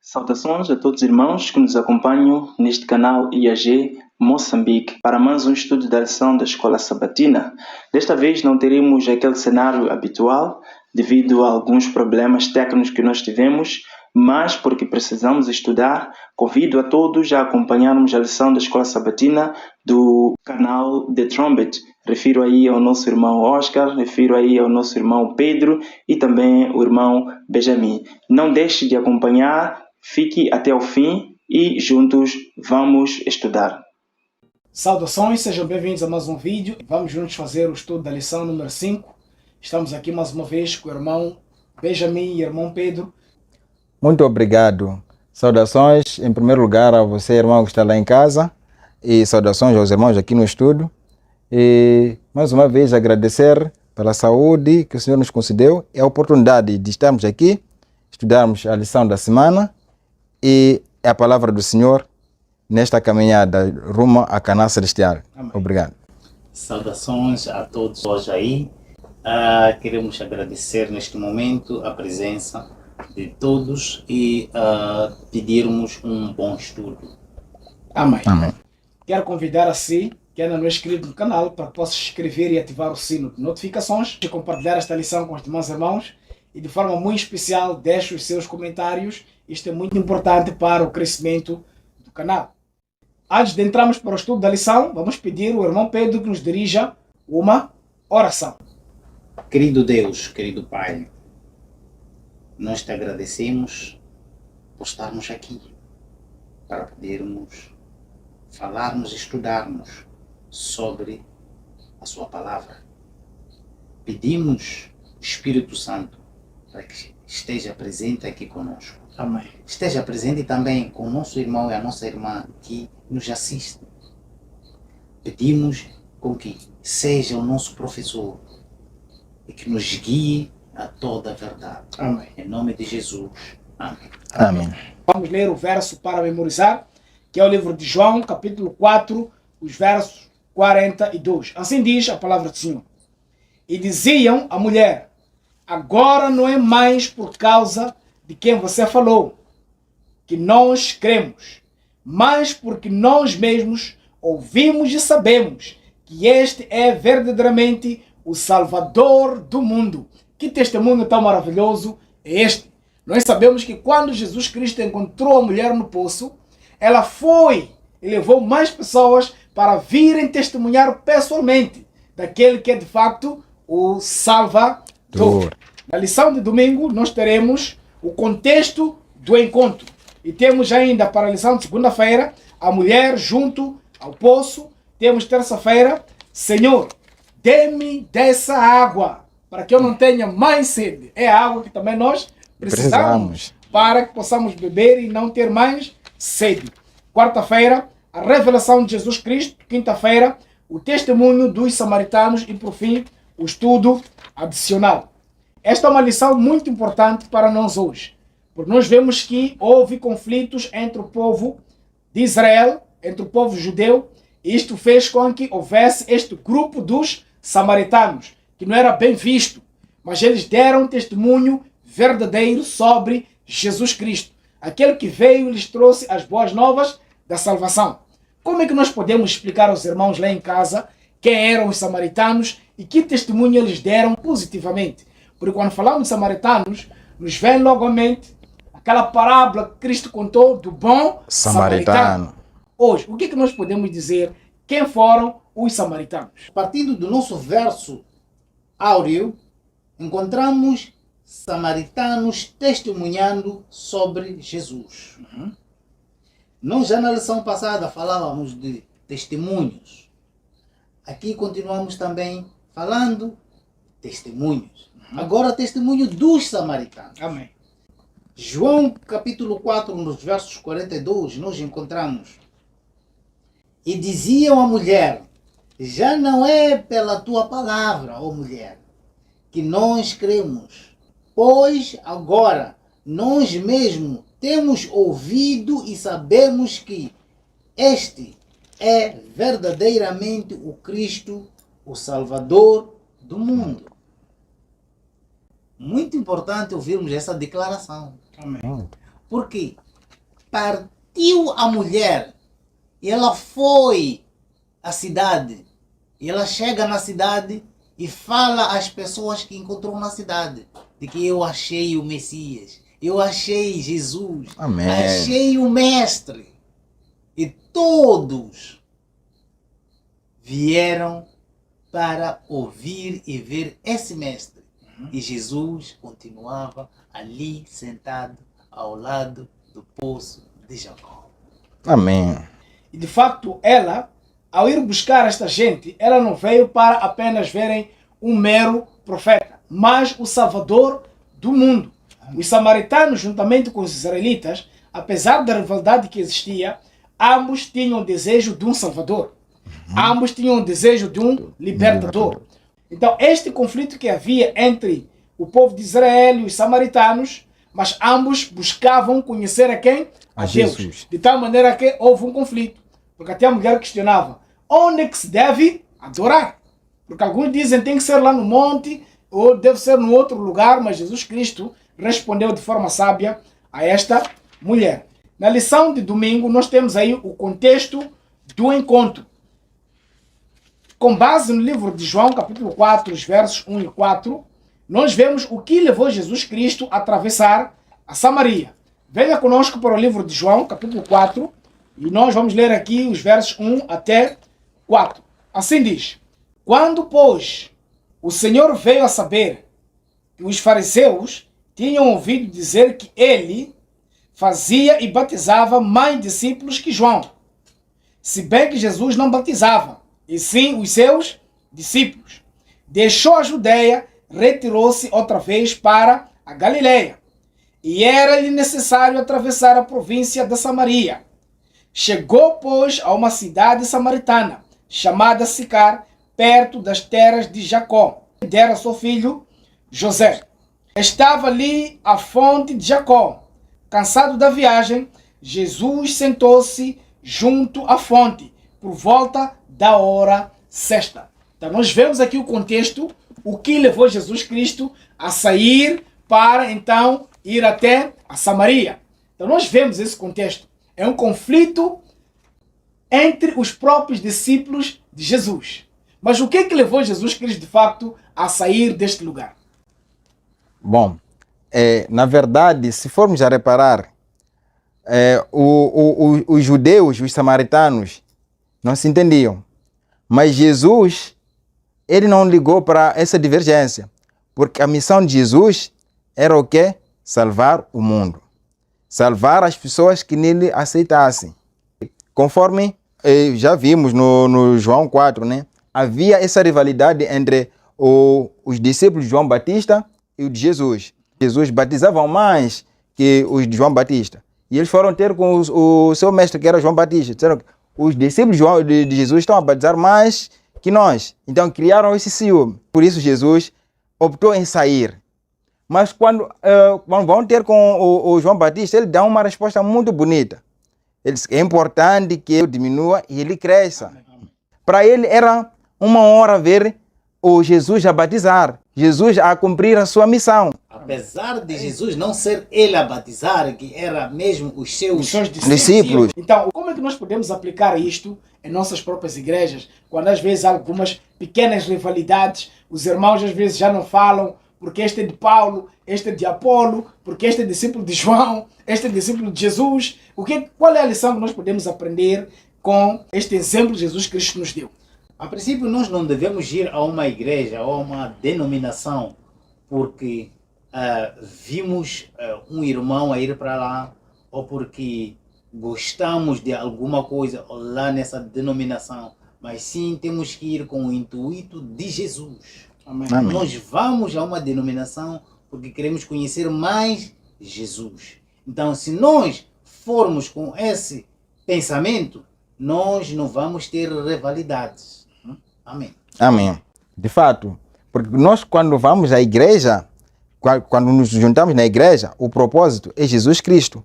Saudações a todos os irmãos que nos acompanham neste canal IAG Moçambique para mais um estudo da lição da Escola Sabatina. Desta vez não teremos aquele cenário habitual devido a alguns problemas técnicos que nós tivemos, mas porque precisamos estudar, convido a todos a acompanharmos a lição da Escola Sabatina do canal The Trumpet. Refiro aí ao nosso irmão Oscar, refiro aí ao nosso irmão Pedro e também o irmão Benjamin. Não deixe de acompanhar, fique até o fim e juntos vamos estudar. Saudações, sejam bem-vindos a mais um vídeo. Vamos juntos fazer o estudo da lição número 5. Estamos aqui mais uma vez com o irmão Benjamin e o irmão Pedro. Muito obrigado. Saudações, em primeiro lugar, a você, irmão, que está lá em casa. E saudações aos irmãos aqui no estúdio. E, mais uma vez, agradecer pela saúde que o Senhor nos concedeu e a oportunidade de estarmos aqui, estudarmos a lição da semana e a palavra do Senhor nesta caminhada rumo à Canaã Celestial. Amém. Obrigado. Saudações a todos hoje aí. Queremos agradecer neste momento a presença de todos e pedirmos um bom estudo. Amém. Amém. Quero convidar a si, que ainda não é inscrito no canal, para que possa se inscrever e ativar o sino de notificações e compartilhar esta lição com os demais irmãos. E de forma muito especial, deixe os seus comentários. Isto é muito importante para o crescimento do canal. Antes de entrarmos para o estudo da lição, vamos pedir ao irmão Pedro que nos dirija uma oração. Querido Deus, querido Pai, nós te agradecemos por estarmos aqui para podermos falarmos e estudarmos sobre a sua palavra. Pedimos o Espírito Santo para que esteja presente aqui conosco. Amém. Esteja presente também com o nosso irmão e a nossa irmã que nos assiste. Pedimos com que seja o nosso professor e que nos guie a toda a verdade. Amém. Em nome de Jesus. Amém. Amém. Vamos ler o verso para memorizar, que é o livro de João, capítulo 4, os versos 42. Assim diz a palavra do Senhor. E diziam à mulher: agora não é mais por causa de quem você falou que nós cremos, mas porque nós mesmos ouvimos e sabemos que este é verdadeiramente o Salvador do mundo. Que testemunho tão maravilhoso é este? Nós sabemos que quando Jesus Cristo encontrou a mulher no poço, ela foi e levou mais pessoas para virem testemunhar daquele que é de facto o Salvador. Na lição de domingo nós teremos o contexto do encontro. E temos ainda para a lição de segunda-feira a mulher junto ao poço. Temos terça-feira: Senhor, dê-me dessa água para que eu não tenha mais sede. É a água que também nós precisamos para que possamos beber e não ter mais sede. Quarta-feira, a revelação de Jesus Cristo. Quinta-feira, o testemunho dos samaritanos. E por fim, o estudo adicional. Esta é uma lição muito importante para nós hoje, porque nós vemos que houve conflitos entre o povo de Israel, entre o povo judeu, e isto fez com que houvesse este grupo dos samaritanos, que não era bem visto, mas eles deram testemunho verdadeiro sobre Jesus Cristo, aquele que veio e lhes trouxe as boas novas da salvação. Como é que nós podemos explicar aos irmãos lá em casa quem eram os samaritanos e que testemunho eles deram positivamente? Porque quando falamos de samaritanos, nos vem logo à mente aquela parábola que Cristo contou do bom samaritano. Hoje, o que é que nós podemos dizer? Quem foram os samaritanos? Partindo do nosso verso áureo, encontramos samaritanos testemunhando sobre Jesus. Nós já na lição passada falávamos de testemunhos. Aqui continuamos também falando de testemunhos. Agora, testemunho dos samaritanos. Amém. João capítulo 4, nos versos 42, nós encontramos: e diziam à mulher: já não é pela tua palavra, ó mulher, que nós cremos, pois agora nós mesmos temos ouvido e sabemos que este é verdadeiramente o Cristo, o Salvador do mundo. Muito importante ouvirmos essa declaração. Amém. Porque partiu a mulher e ela foi à cidade. E ela chega na cidade e fala às pessoas que encontrou na cidade de que eu achei o Messias, eu achei Jesus, Amém. achei o Mestre. E todos vieram para ouvir e ver esse Mestre. E Jesus continuava ali sentado ao lado do poço de Jacó. Amém. E de facto, ela, ao ir buscar esta gente, ela não veio para apenas verem um mero profeta, mas o Salvador do mundo. Os samaritanos, juntamente com os israelitas, apesar da rivalidade que existia, ambos tinham o desejo de um Salvador. Ambos tinham o desejo de um libertador. Então, este conflito que havia entre o povo de Israel e os samaritanos, mas ambos buscavam conhecer a quem? A Deus. Jesus. De tal maneira que houve um conflito. Porque até a mulher questionava, onde é que se deve adorar? Porque alguns dizem que tem que ser lá no monte, ou deve ser no outro lugar, mas Jesus Cristo respondeu de forma sábia a esta mulher. Na lição de domingo, nós temos aí o contexto do encontro. Com base no livro de João, capítulo 4, os versos 1 e 4, nós vemos o que levou Jesus Cristo a atravessar a Samaria. Venha conosco para o livro de João, capítulo 4, e nós vamos ler aqui os versos 1 até 4. Assim diz: quando, pois, o Senhor veio a saber que os fariseus tinham ouvido dizer que ele fazia e batizava mais discípulos que João, se bem que Jesus não batizava, e sim os seus discípulos, deixou a Judeia, retirou-se outra vez para a Galileia. E era-lhe necessário atravessar a província da Samaria. Chegou, pois, a uma cidade samaritana, chamada Sicar, perto das terras de Jacó, que dera seu filho José. Estava ali a fonte de Jacó. Cansado da viagem, Jesus sentou-se junto à fonte, por volta da hora sexta. Então nós vemos aqui o contexto, o que levou Jesus Cristo a sair para então ir até a Samaria. Então nós vemos esse contexto. É um conflito entre os próprios discípulos de Jesus. Mas o que é que levou Jesus Cristo de facto a sair deste lugar? Bom, na verdade, se formos a reparar, os judeus, os samaritanos, não se entendiam. Mas Jesus, ele não ligou para essa divergência, porque a missão de Jesus era o quê? Salvar o mundo. Salvar as pessoas que nele aceitassem. Conforme já vimos no João 4, né? Havia essa rivalidade entre os discípulos de João Batista e o de Jesus. Jesus batizava mais que os de João Batista. E eles foram ter com o seu mestre, que era João Batista. Disseram que os discípulos de Jesus estão a batizar mais que nós. Então criaram esse ciúme. Por isso Jesus optou em sair. Mas quando vão ter com o João Batista, ele dá uma resposta muito bonita. Ele diz que é importante que eu diminua e ele cresça. Para ele era uma honra ver o Jesus a batizar, Jesus a cumprir a sua missão. Apesar de Jesus não ser ele a batizar, que era mesmo os seus discípulos. Então, como é que nós podemos aplicar isto em nossas próprias igrejas, quando às vezes há algumas pequenas rivalidades, os irmãos às vezes já não falam, porque este é de Paulo, este é de Apolo, porque este é discípulo de João, este é discípulo de Jesus. Qual é a lição que nós podemos aprender com este exemplo que Jesus Cristo nos deu? A princípio, nós não devemos ir a uma igreja ou a uma denominação porque vimos um irmão a ir para lá ou porque gostamos de alguma coisa lá nessa denominação, mas sim temos que ir com o intuito de Jesus. Amém. Amém. Nós vamos a uma denominação porque queremos conhecer mais Jesus. Então, se nós formos com esse pensamento, nós não vamos ter rivalidades. Amém. Amém. De fato, porque nós quando vamos à igreja, quando nos juntamos na igreja, o propósito é Jesus Cristo.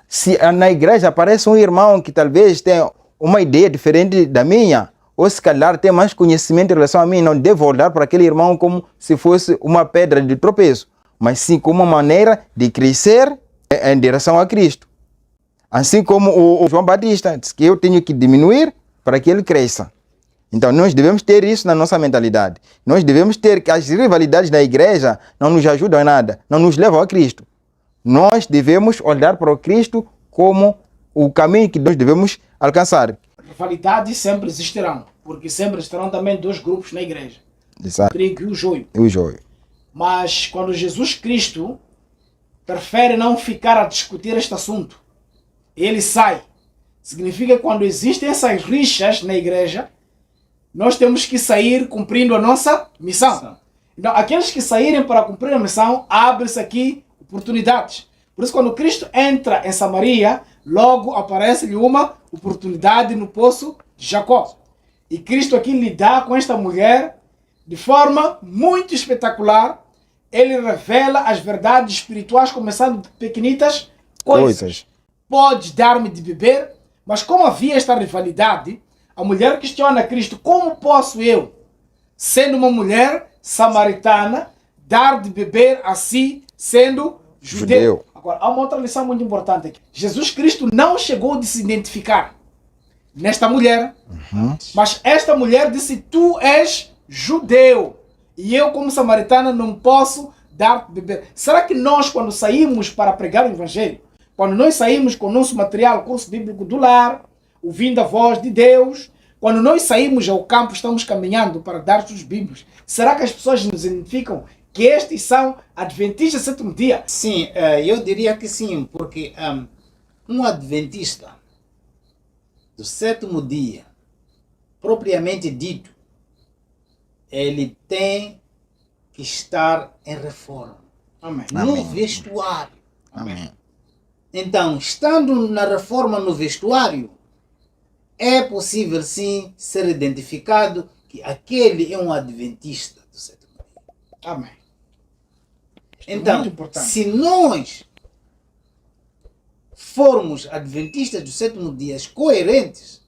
Se na igreja aparece um irmão que talvez tenha uma ideia diferente da minha, ou se calhar tem mais conhecimento em relação a mim, não devo olhar para aquele irmão como se fosse uma pedra de tropeço, mas sim como uma maneira de crescer em direção a Cristo. Assim como o João Batista disse que eu tenho que diminuir para que ele cresça. Então nós devemos ter isso na nossa mentalidade. Nós devemos ter que as rivalidades da igreja não nos ajudam em nada, não nos levam a Cristo. Nós devemos olhar para o Cristo como o caminho que nós devemos alcançar. Rivalidades sempre existirão, porque sempre estarão também dois grupos na igreja. Exato. O trigo e o joio. O joio. Mas quando Jesus Cristo prefere não ficar a discutir este assunto, ele sai. Significa que quando existem essas rixas na igreja, nós temos que sair cumprindo a nossa missão. Então, aqueles que saírem para cumprir a missão, abre-se aqui oportunidades. Por isso, quando Cristo entra em Samaria, logo aparece-lhe uma oportunidade no poço de Jacó. E Cristo aqui lidar com esta mulher de forma muito espetacular. Ele revela as verdades espirituais, começando de pequenitas coisas. Podes dar-me de beber? Mas como havia esta rivalidade, a mulher questiona Cristo: como posso eu, sendo uma mulher samaritana, dar de beber a si, sendo judeu? Agora, há uma outra lição muito importante aqui. Jesus Cristo não chegou a se identificar nesta mulher, mas esta mulher disse: tu és judeu e eu, como samaritana, não posso dar de beber. Será que nós, quando saímos para pregar o evangelho, quando nós saímos com o nosso material, curso bíblico do lar, ouvindo a voz de Deus, quando nós saímos ao campo, estamos caminhando para dar os bíblios, será que as pessoas nos identificam que estes são adventistas do sétimo dia? Sim, eu diria que sim, porque um adventista do sétimo dia, propriamente dito, ele tem que estar em reforma. Amém. No vestuário. Amém. Então, estando na reforma no vestuário, é possível sim ser identificado que aquele é um adventista do sétimo dia. Amém. Então, muito importante. se nós formos adventistas do sétimo dia coerentes,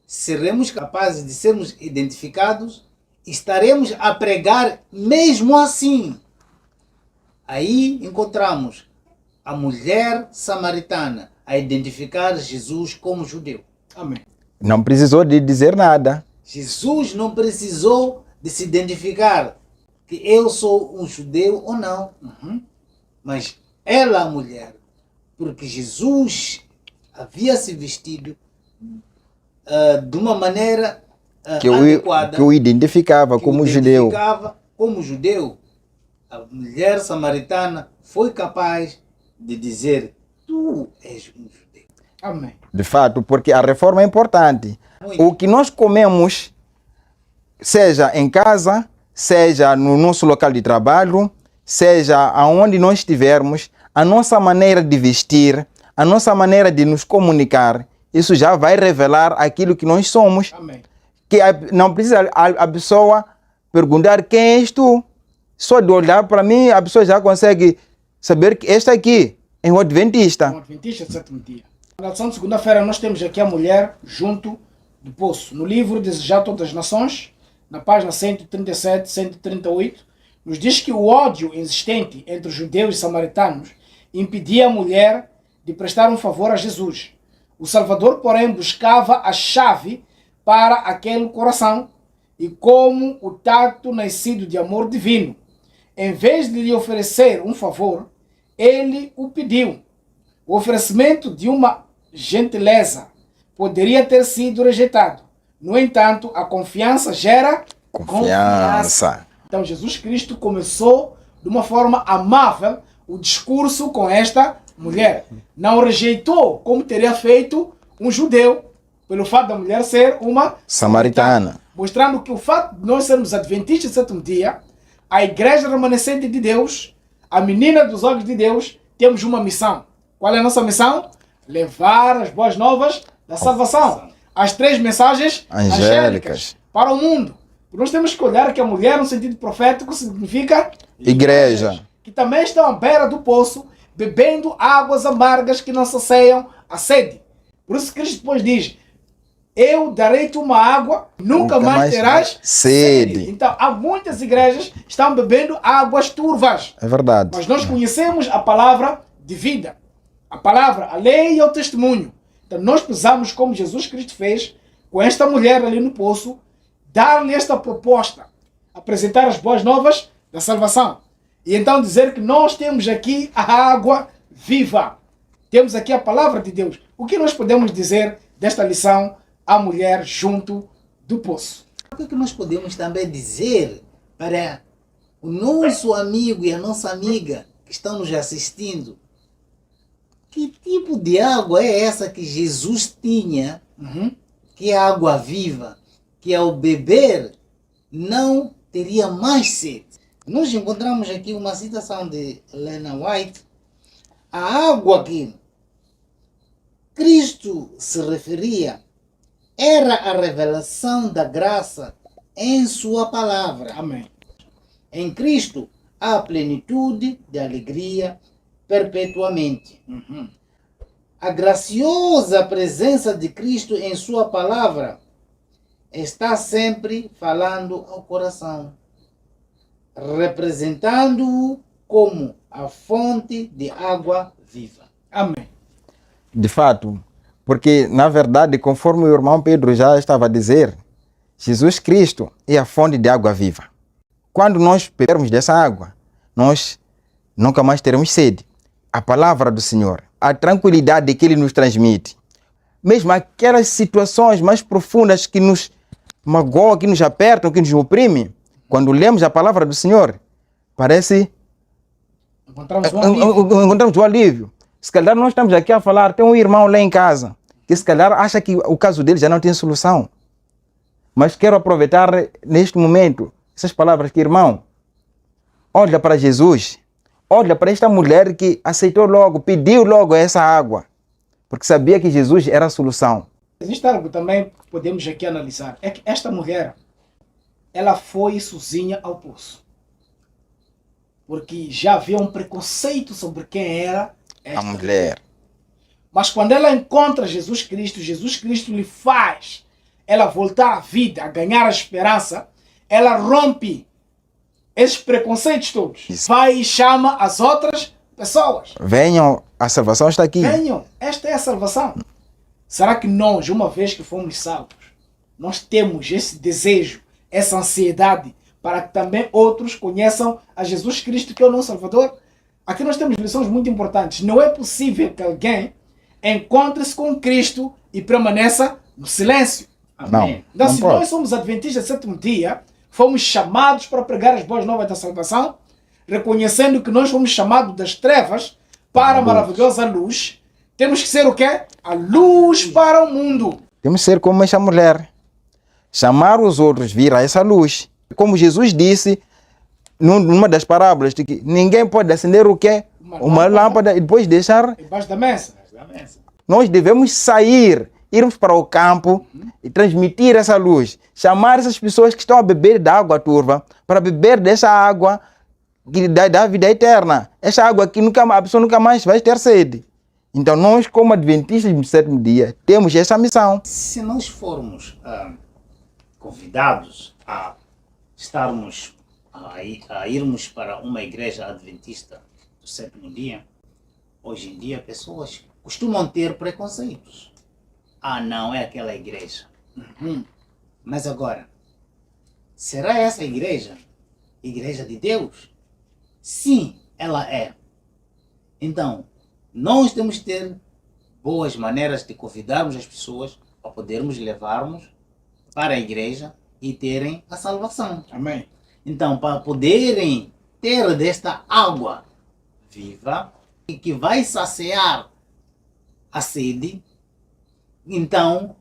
seremos capazes de sermos identificados, estaremos a pregar mesmo assim. Aí encontramos a mulher samaritana a identificar Jesus como judeu. Amém. Não precisou de dizer nada. Jesus não precisou de se identificar que eu sou um judeu ou não. Mas ela, a mulher, porque Jesus havia se vestido de uma maneira adequada, que o identificava que como o judeu. identificava como judeu. A mulher samaritana foi capaz de dizer: tu és um judeu. Amém. De fato, porque a reforma é importante. Muito. O que nós comemos, seja em casa, seja no nosso local de trabalho, seja aonde nós estivermos, a nossa maneira de vestir, a nossa maneira de nos comunicar, isso já vai revelar aquilo que nós somos. Amém. Que não precisa a pessoa perguntar: quem és tu? Só de olhar para mim, a pessoa já consegue saber que este aqui é um adventista. Um adventista do sétimo dia. Na lição de segunda-feira nós temos aqui a mulher junto do poço. No livro Desejar Todas as Nações, na página 137, 138, nos diz que o ódio existente entre os judeus e samaritanos impedia a mulher de prestar um favor a Jesus. O Salvador, porém, buscava a chave para aquele coração e, como o tato nascido de amor divino, em vez de lhe oferecer um favor, ele o pediu. O oferecimento de uma gentileza poderia ter sido rejeitado. No entanto, a confiança gera confiança. Então, Jesus Cristo começou de uma forma amável o discurso com esta mulher. Não rejeitou como teria feito um judeu, pelo fato da mulher ser uma Samaritana. Mostrando que o fato de nós sermos adventistas do sétimo dia, a igreja remanescente de Deus, a menina dos olhos de Deus, temos uma missão. Qual é a nossa missão? Levar as boas novas da salvação. As 3 mensagens angélicas para o mundo. Nós temos que olhar que a mulher, no sentido profético, significa Igreja. que também estão à beira do poço, bebendo águas amargas que não saciam a sede. Por isso Cristo depois diz: eu darei-te uma água, nunca mais terás sede. Então, há muitas igrejas que estão bebendo águas turvas. É verdade. Mas nós conhecemos a palavra de vida. a palavra, a lei e o testemunho. Então nós precisamos, como Jesus Cristo fez com esta mulher ali no poço, dar-lhe esta proposta, apresentar as boas novas da salvação. E então dizer que nós temos aqui a água viva. Temos aqui a palavra de Deus. O que nós podemos dizer desta lição à mulher junto do poço? O que nós podemos também dizer para o nosso amigo e a nossa amiga que estão nos assistindo? Que tipo de água é essa que Jesus tinha, que é água viva, que ao beber não teria mais sede? Nós encontramos aqui uma citação de Ellen White. A água que Cristo se referia era a revelação da graça em sua palavra. Amém. Em Cristo há plenitude de alegria perpetuamente. A graciosa presença de Cristo em sua palavra está sempre falando ao coração, representando-o como a fonte de água viva. Amém. De fato, porque na verdade, conforme o irmão Pedro já estava a dizer, Jesus Cristo é a fonte de água viva. Quando nós bebermos dessa água, nós nunca mais teremos sede. A palavra do Senhor, a tranquilidade que Ele nos transmite, mesmo aquelas situações mais profundas que nos magoam, que nos apertam, que nos oprimem, quando lemos a palavra do Senhor, parece encontramos o alívio. Se calhar nós estamos aqui a falar, tem um irmão lá em casa, que se calhar acha que o caso dele já não tem solução. Mas quero aproveitar neste momento essas palavras que, irmão, olha para Jesus, olha para esta mulher que aceitou logo, pediu logo essa água, porque sabia que Jesus era a solução. Existe algo também que podemos aqui analisar, é que esta mulher, ela foi sozinha ao poço, porque já havia um preconceito sobre quem era esta A mulher. Mas quando ela encontra Jesus Cristo lhe faz ela voltar à vida, a ganhar a esperança, ela rompe esses preconceitos todos. Isso. Vai e chama as outras pessoas. Venham, a salvação está aqui. Venham, esta é a salvação. Será que nós, uma vez que fomos salvos, nós temos esse desejo, essa ansiedade, para que também outros conheçam a Jesus Cristo, que é o nosso Salvador? Aqui nós temos lições muito importantes. Não é possível que alguém encontre-se com Cristo e permaneça no silêncio. Não, Então, não se pode. nós somos adventistas do sétimo dia, fomos chamados para pregar as boas novas da salvação, reconhecendo que nós fomos chamados das trevas para a maravilhosa luz, temos que ser o quê? A luz para o mundo. Temos que ser como essa mulher. Chamar os outros, vir a essa luz. Como Jesus disse numa das parábolas, de que ninguém pode acender o quê? Uma lâmpada e depois deixar. Debaixo da mesa. Nós devemos sair, irmos para o campo e transmitir essa luz. Chamar essas pessoas que estão a beber da água turva para beber dessa água que dá vida eterna. Essa água que a pessoa nunca mais vai ter sede. Então nós, como adventistas do sétimo dia, temos essa missão. Se nós formos convidados a estarmos a irmos para uma igreja adventista do sétimo dia, hoje em dia pessoas costumam ter preconceitos. Não é aquela igreja. Mas agora, será essa igreja de Deus? Sim, ela é. Então, nós temos que ter boas maneiras de convidarmos as pessoas para podermos levarmos para a igreja e terem a salvação. Amém. Então, para poderem ter desta água viva e que vai saciar a sede, então,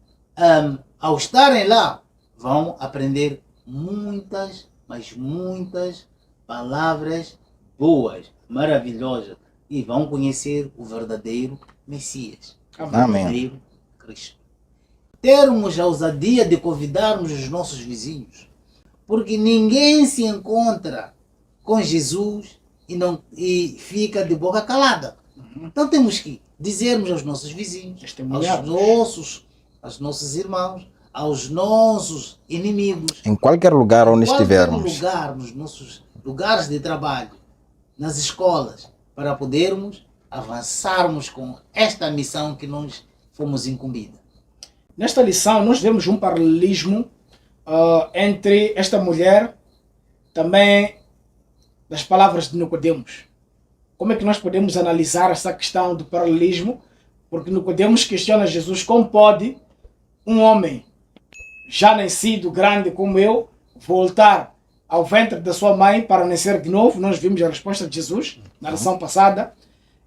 ao estarem lá, vão aprender muitas, mas muitas palavras boas, maravilhosas, e vão conhecer o verdadeiro Messias, o Amém. verdadeiro Cristo. Termos a ousadia de convidarmos os nossos vizinhos, porque ninguém se encontra com Jesus e fica de boca calada. Então temos que dizermos aos nossos vizinhos, aos nossos irmãos, aos nossos inimigos, Em qualquer lugar onde estivermos. lugar, nos nossos lugares de trabalho, nas escolas, para podermos avançarmos com esta missão que nós fomos incumbidos. Nesta lição, nós vemos um paralelismo entre esta mulher, também das palavras de Nicodemos. Como é que nós podemos analisar essa questão do paralelismo? Porque Nicodemos questiona Jesus como pode um homem já nascido, grande como eu, voltar ao ventre da sua mãe para nascer de novo. Nós vimos a resposta de Jesus na lição passada.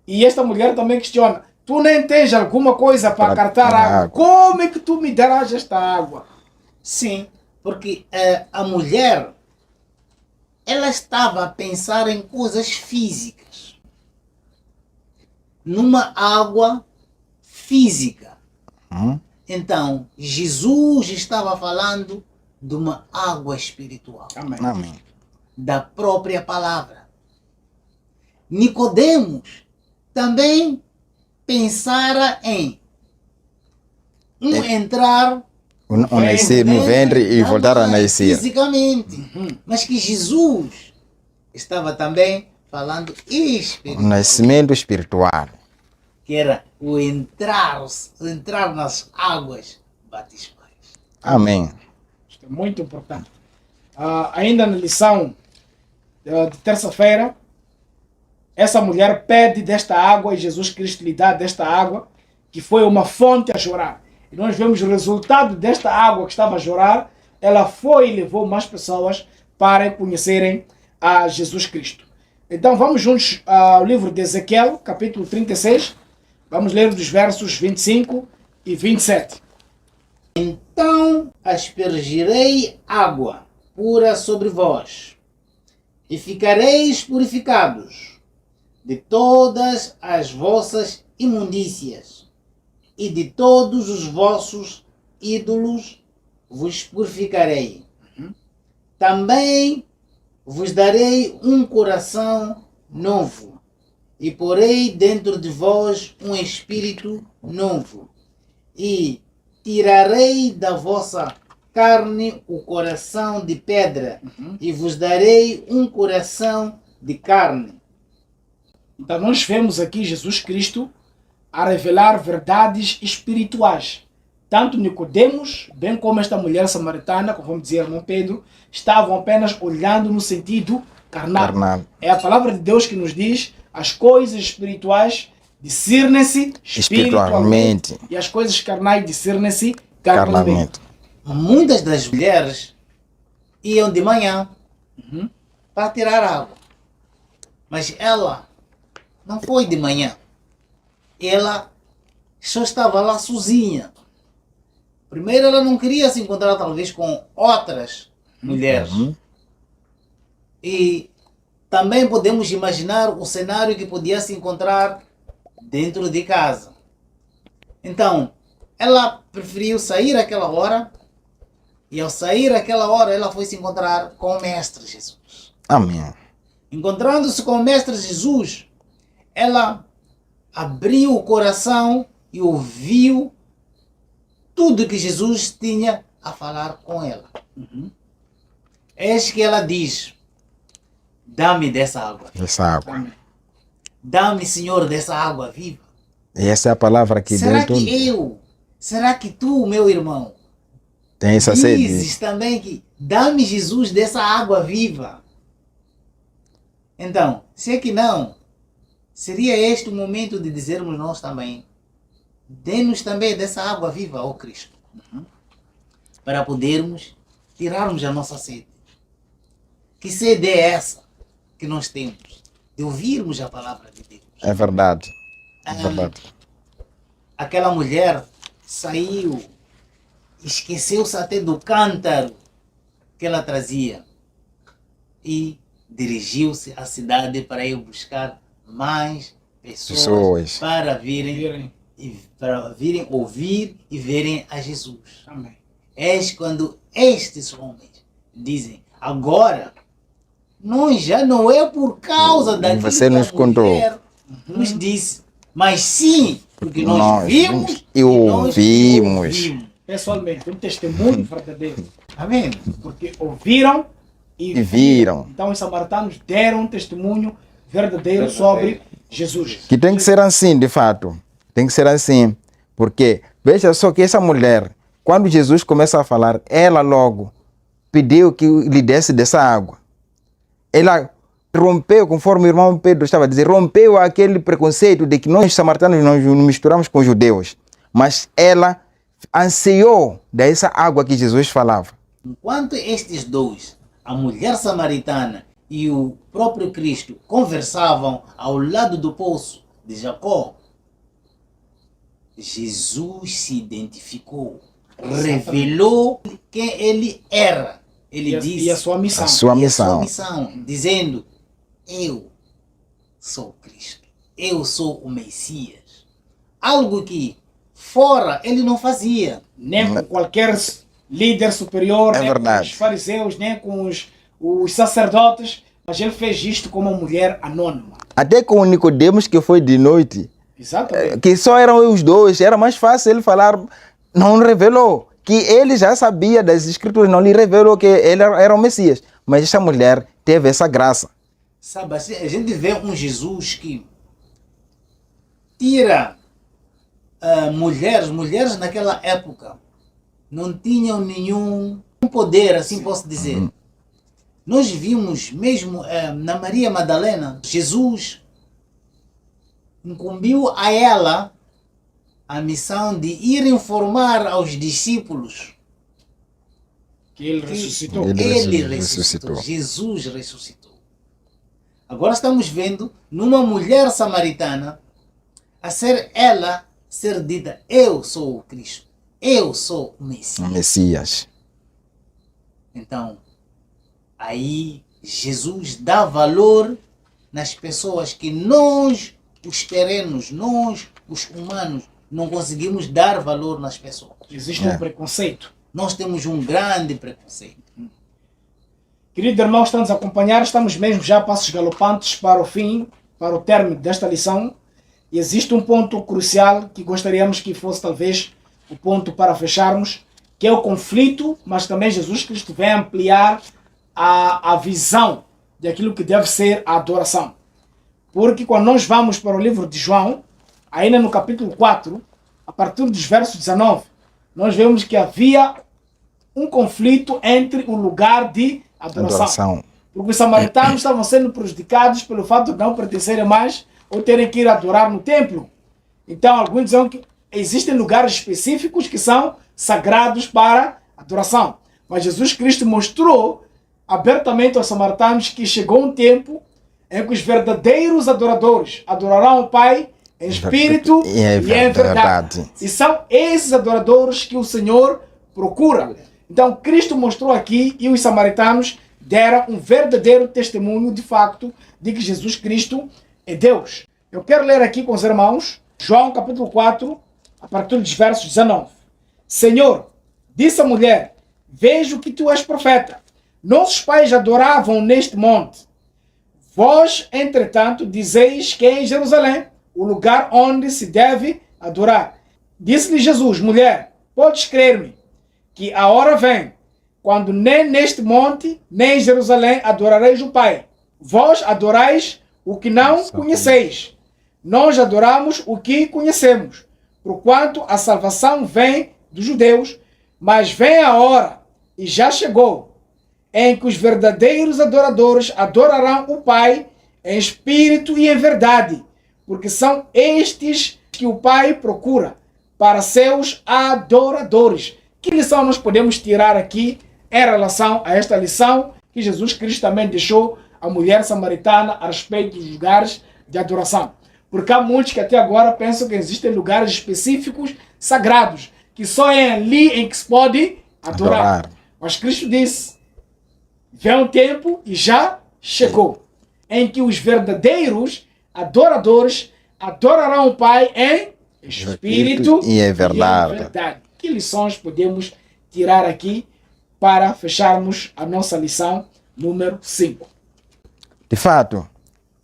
E esta mulher também questiona: tu nem tens alguma coisa para cartar água. Como é que tu me darás esta água? Sim, porque a mulher, ela estava a pensar em coisas físicas. Numa água física. Então, Jesus estava falando de uma água espiritual. Amém. Amém. Da própria palavra. Nicodemos também pensara em entrar Nascer no ventre e voltar a nascer. fisicamente. Mas que Jesus estava também falando O espiritual. nascimento espiritual. Que era o entrar nas águas batismais. Amém. Isto é muito importante. Ainda na lição de terça-feira, essa mulher pede desta água e Jesus Cristo lhe dá desta água, que foi uma fonte a jorrar. E nós vemos o resultado desta água que estava a jorrar. Ela foi e levou mais pessoas para conhecerem a Jesus Cristo. Então vamos juntos ao livro de Ezequiel, capítulo 36. Vamos ler dos versos 25 e 27. Então aspergirei água pura sobre vós, e ficareis purificados de todas as vossas imundícias, e de todos os vossos ídolos vos purificarei. Também vos darei um coração novo, e porei dentro de vós um espírito novo, e tirarei da vossa carne o coração de pedra, e vos darei um coração de carne. Então nós vemos aqui Jesus Cristo a revelar verdades espirituais. Tanto Nicodemos, bem como esta mulher samaritana, conforme dizia o irmão Pedro, estavam apenas olhando no sentido carnal. É a palavra de Deus que nos diz: as coisas espirituais discernem-se espiritualmente e as coisas carnais discernem-se carnalmente. Muitas das mulheres iam de manhã para tirar água. Mas ela não foi de manhã. Ela só estava lá sozinha. Primeiro, ela não queria se encontrar talvez com outras mulheres. E também podemos imaginar o cenário que podia se encontrar dentro de casa. Então, ela preferiu sair àquela hora, e ao sair àquela hora ela foi se encontrar com o Mestre Jesus. Amém. Encontrando-se com o Mestre Jesus, ela abriu o coração e ouviu tudo que Jesus tinha a falar com ela. Eis que ela diz: dá-me dessa água. Essa água. Dá-me, Senhor, dessa água viva. E essa é a palavra que Será Deus que será que tu, meu irmão, tem essa sede. dizes também que dá-me, Jesus, dessa água viva? Então, se é que não, seria este o momento de dizermos nós também: dê-nos também dessa água viva, ó Cristo, para podermos tirarmos a nossa sede. Que sede é essa que nós temos? De ouvirmos a palavra de Deus. É verdade. É verdade. Aquela mulher saiu, esqueceu-se até do cântaro que ela trazia e dirigiu-se à cidade para ir buscar mais pessoas para virem ouvir e verem a Jesus. Amém. Eis quando estes homens dizem: agora, nós já não é por causa daquilo Você nos que a contou. mulher nos disse, mas sim porque nós Nós vimos e ouvimos. Pessoalmente, um testemunho verdadeiro. Amém. Porque ouviram e E viram. Então os samaritanos deram um testemunho verdadeiro sobre Jesus. Que tem que ser assim, de fato. Tem que ser assim. Porque, veja só que essa mulher, quando Jesus começa a falar, ela logo pediu que lhe desse dessa água. Ela rompeu, conforme o irmão Pedro estava a dizer, rompeu aquele preconceito de que nós samaritanos nos misturamos com os judeus. Mas ela ansiou dessa água que Jesus falava. Enquanto estes dois, a mulher samaritana e o próprio Cristo, conversavam ao lado do poço de Jacó, Jesus se identificou, revelou quem ele era. Ele disse e a sua missão. A sua e a missão. sua missão, dizendo: eu sou Cristo, eu sou o Messias. Algo que fora ele não fazia. Nem com qualquer líder superior, É nem verdade. com os fariseus, nem com os sacerdotes, mas ele fez isto como uma mulher anônima. Até com o Nicodemos, que foi de noite, Exatamente. que só eram os dois, era mais fácil ele falar, não revelou. Que ele já sabia das escrituras, não lhe revelou que ele era o Messias. Mas essa mulher teve essa graça. Sabe, assim, a gente vê um Jesus que tira mulheres naquela época não tinham nenhum poder, assim posso dizer. Nós vimos mesmo na Maria Madalena, Jesus incumbiu a ela a missão de ir informar aos discípulos Que ele ressuscitou. Ele ele ressuscitou. ressuscitou. Jesus ressuscitou. Agora estamos vendo numa mulher samaritana a ser dita: eu sou o Cristo, eu sou o O Messias. Messias. Então, aí Jesus dá valor nas pessoas que nós, os terrenos, nós, os humanos, não conseguimos dar valor nas pessoas. Existe um preconceito. Nós temos um grande preconceito. Querido irmão, estamos a acompanhar, estamos mesmo já a passos galopantes para o fim, para o término desta lição. E existe um ponto crucial que gostaríamos que fosse talvez o ponto para fecharmos, que é o conflito, mas também Jesus Cristo vem ampliar a visão daquilo que deve ser a adoração. Porque quando nós vamos para o livro de João, ainda no capítulo 4, a partir dos versos 19, nós vemos que havia um conflito entre o lugar de adoração. Porque os samaritanos estavam sendo prejudicados pelo fato de não pertencerem mais ou terem que ir adorar no templo. Então, alguns dizem que existem lugares específicos que são sagrados para adoração. Mas Jesus Cristo mostrou abertamente aos samaritanos que chegou um tempo em que os verdadeiros adoradores adorarão o Pai em espírito e em verdade. E são esses adoradores que o Senhor procura. Então, Cristo mostrou aqui e os samaritanos deram um verdadeiro testemunho de facto de que Jesus Cristo é Deus. Eu quero ler aqui com os irmãos João capítulo 4, a partir dos versos 19. Senhor, disse a mulher, vejo que tu és profeta. Nossos pais adoravam neste monte. Vós, entretanto, dizeis que é em Jerusalém o lugar onde se deve adorar. Disse-lhe Jesus, mulher, podes crer-me, que a hora vem, quando nem neste monte, nem em Jerusalém adorareis o Pai. Vós adorais o que não conheceis. Nós adoramos o que conhecemos, porquanto a salvação vem dos judeus, mas vem a hora, e já chegou, em que os verdadeiros adoradores adorarão o Pai em espírito e em verdade, porque são estes que o Pai procura para seus adoradores. Que lição nós podemos tirar aqui em relação a esta lição que Jesus Cristo também deixou à mulher samaritana a respeito dos lugares de adoração? Porque há muitos que até agora pensam que existem lugares específicos, sagrados, que só é ali em que se pode adorar. Mas Cristo disse, vem um tempo e já chegou, em que os verdadeiros adoradores adorarão o Pai em espírito e em verdade. Que lições podemos tirar aqui para fecharmos a nossa lição número 5? De fato,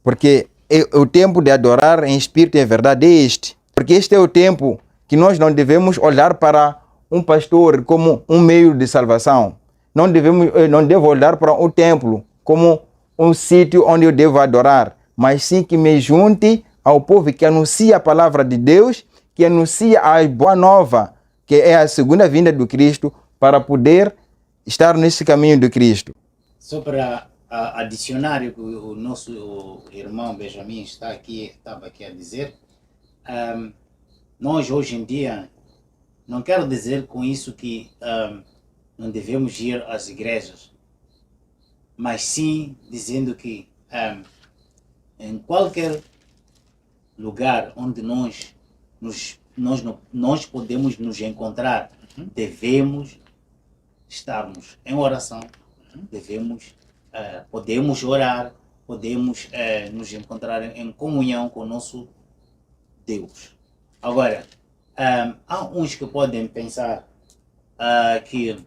porque o tempo de adorar em espírito e em verdade é este. Porque este é o tempo que nós não devemos olhar para um pastor como um meio de salvação. Não devo olhar para o templo como um sítio onde eu devo adorar, mas sim que me junte ao povo que anuncia a palavra de Deus, que anuncia a boa nova, que é a segunda vinda do Cristo, para poder estar nesse caminho de Cristo. Só para adicionar o que o nosso irmão Benjamin estava aqui a dizer, nós hoje em dia, não quero dizer com isso que não devemos ir às igrejas, mas sim dizendo que em qualquer lugar onde nós podemos nos encontrar, devemos estarmos em oração, podemos orar, podemos nos encontrar em comunhão com o nosso Deus. Agora, há uns que podem pensar que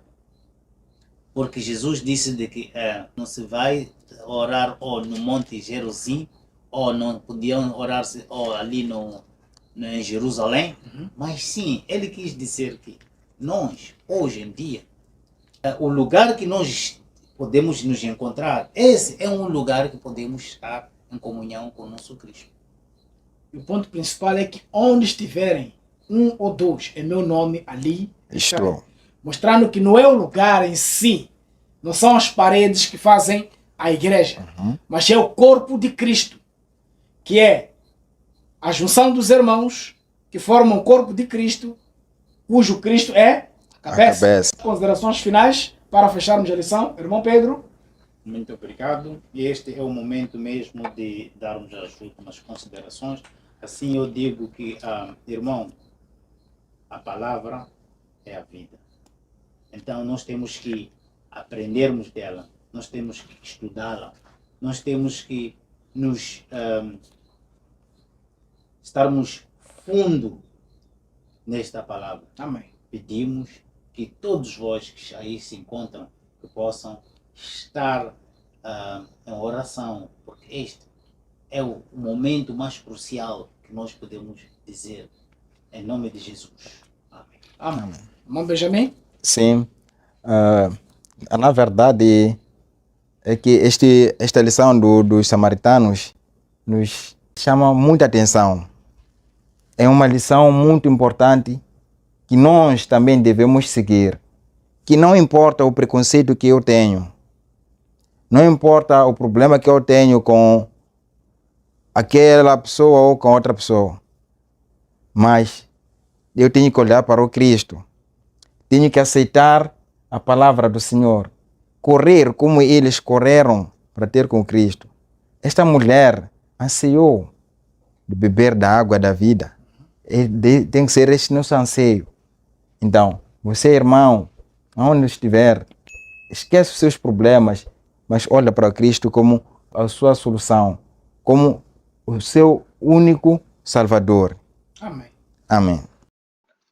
porque Jesus disse de que não se vai orar ou no Monte Gerizim, ou não podiam orar ou ali em Jerusalém, mas sim, ele quis dizer que nós, hoje em dia, o lugar que nós podemos nos encontrar, esse é um lugar que podemos estar em comunhão com o nosso Cristo. E o ponto principal é que onde estiverem um ou dois em meu nome, ali Estou. Mostrando que não é o lugar em si, não são as paredes que fazem a igreja, mas é o corpo de Cristo, que é a junção dos irmãos que formam o corpo de Cristo, cujo Cristo é a cabeça. Considerações finais para fecharmos a lição, irmão Pedro? Muito obrigado. E este é o momento mesmo de darmos as últimas considerações. Assim eu digo que, irmão, a palavra é a vida. Então nós temos que aprendermos dela, nós temos que estudá-la, nós temos que estarmos fundo nesta palavra. Amém. Pedimos que todos vós que aí se encontram, que possam estar em oração, porque este é o momento mais crucial que nós podemos dizer em nome de Jesus. Amém. Amém. Irmão Benjamin? Sim. Na verdade, é que esta lição dos samaritanos nos chama muita atenção. É uma lição muito importante que nós também devemos seguir. Que não importa o preconceito que eu tenho, não importa o problema que eu tenho com aquela pessoa ou com outra pessoa, mas eu tenho que olhar para o Cristo. Tenho que aceitar a palavra do Senhor. Correr como eles correram para ter com Cristo. Esta mulher ansiou de beber da água da vida. Tem que ser este nosso anseio. Então, você, irmão, onde estiver, esquece os seus problemas, mas olha para Cristo como a sua solução, como o seu único Salvador. Amém. Amém.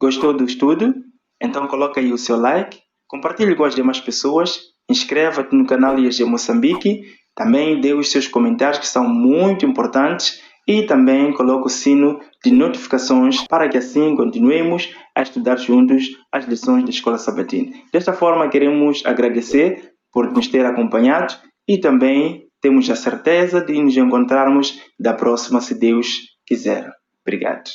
Gostou do estudo? Então coloca aí o seu like, compartilhe com as demais pessoas, inscreva-te no canal IAG Moçambique, também dê os seus comentários que são muito importantes e também coloque o sino de notificações para que assim continuemos a estudar juntos as lições da Escola Sabatina. Desta forma queremos agradecer por nos ter acompanhado e também temos a certeza de nos encontrarmos da próxima, se Deus quiser. Obrigado.